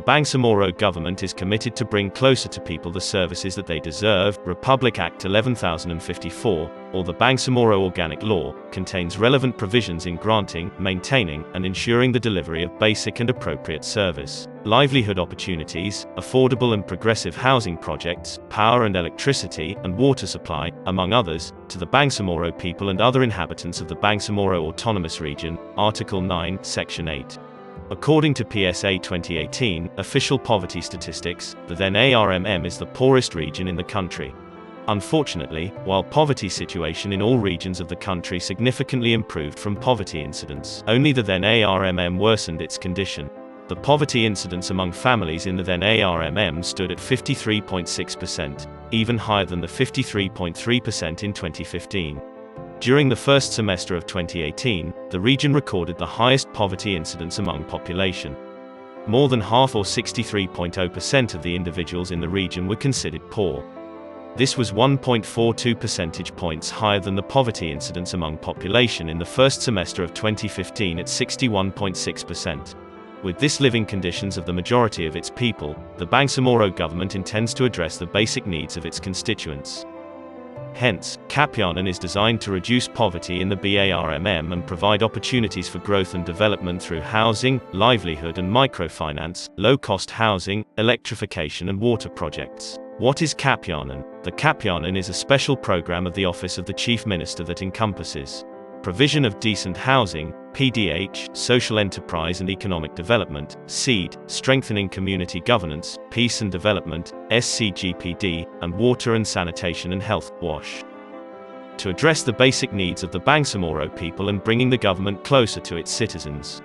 Bangsamoro Government is committed to bring closer to people the services that they deserve. Republic Act 11,054, or the Bangsamoro Organic Law, contains relevant provisions in granting, maintaining, and ensuring the delivery of basic and appropriate service, livelihood opportunities, affordable and progressive housing projects, power and electricity, and water supply, among others, to the Bangsamoro people and other inhabitants of the Bangsamoro Autonomous Region, Article 9, Section 8. According to PSA 2018, official poverty statistics, the then ARMM is the poorest region in the country. Unfortunately, while poverty situation in all regions of the country significantly improved from poverty incidence, only the then ARMM worsened its condition. The poverty incidence among families in the then ARMM stood at 53.6%, even higher than the 53.3% in 2015. During the first semester of 2018, the region recorded the highest poverty incidence among population. More than half, or 63.0% of the individuals in the region were considered poor. This was 1.42 percentage points higher than the poverty incidence among population in the first semester of 2015 at 61.6%. With this living conditions of the majority of its people, the Bangsamoro government intends to address the basic needs of its constituents. Hence, Kapyanan is designed to reduce poverty in the BARMM and provide opportunities for growth and development through housing, livelihood and microfinance, low-cost housing, electrification and water projects. What is Kapyanan? The Kapyanan is a special program of the Office of the Chief Minister that encompasses provision of decent housing, PDH, social enterprise and economic development, SEED, strengthening community governance, peace and development, SCGPD, and water and sanitation and health, WASH. To address the basic needs of the Bangsamoro people and bringing the government closer to its citizens.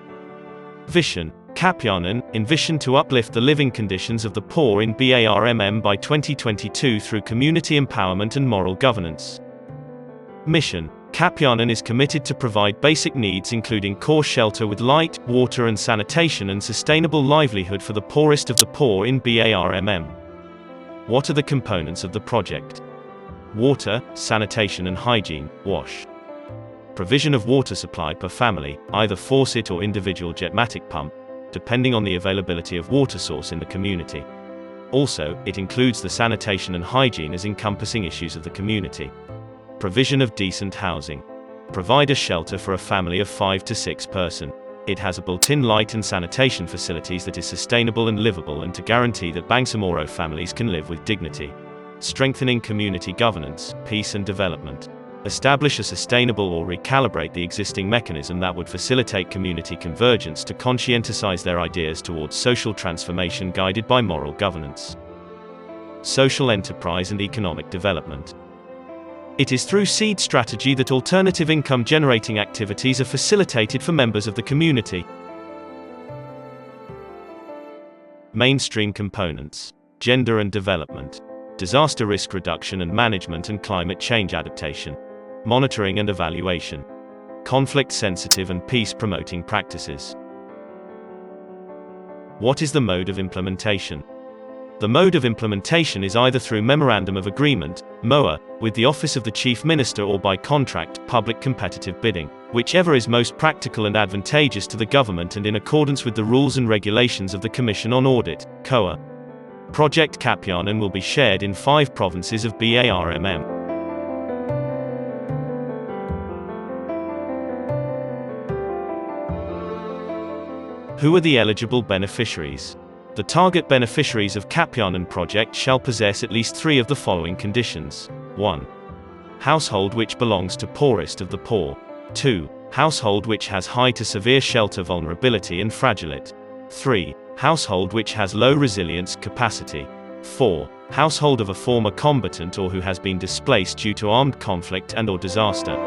Vision: Kapyanan envisioned to uplift the living conditions of the poor in BARMM by 2022 through community empowerment and moral governance. Mission: Kapyanan is committed to provide basic needs including core shelter with light, water and sanitation and sustainable livelihood for the poorest of the poor in BARMM. What are the components of the project? Water, sanitation and hygiene, WASH. Provision of water supply per family, either faucet or individual jetmatic pump, depending on the availability of water source in the community. Also, it includes the sanitation and hygiene as encompassing issues of the community. Provision of decent housing. Provide a shelter for a family of 5 to 6 person. It has a built-in light and sanitation facilities that is sustainable and livable and to guarantee that Bangsamoro families can live with dignity. Strengthening community governance, peace and development. Establish a sustainable or recalibrate the existing mechanism that would facilitate community convergence to conscientize their ideas towards social transformation guided by moral governance. Social enterprise and economic development. It is through SEED strategy that alternative income generating activities are facilitated for members of the community. Mainstream components: gender and development, disaster risk reduction and management and climate change adaptation, monitoring and evaluation, conflict sensitive and peace promoting practices. What is the mode of implementation? The mode of implementation is either through Memorandum of Agreement, MOA, with the Office of the Chief Minister or by contract, public competitive bidding, whichever is most practical and advantageous to the government and in accordance with the rules and regulations of the Commission on Audit, COA. Project Kapyanan will be shared in 5 provinces of BARMM. Who are the eligible beneficiaries? The target beneficiaries of Kapyanan project shall possess at least 3 of the following conditions. 1. Household which belongs to poorest of the poor. 2. Household which has high to severe shelter vulnerability and fragility. 3. Household which has low resilience capacity. 4. Household of a former combatant or who has been displaced due to armed conflict and/or disaster.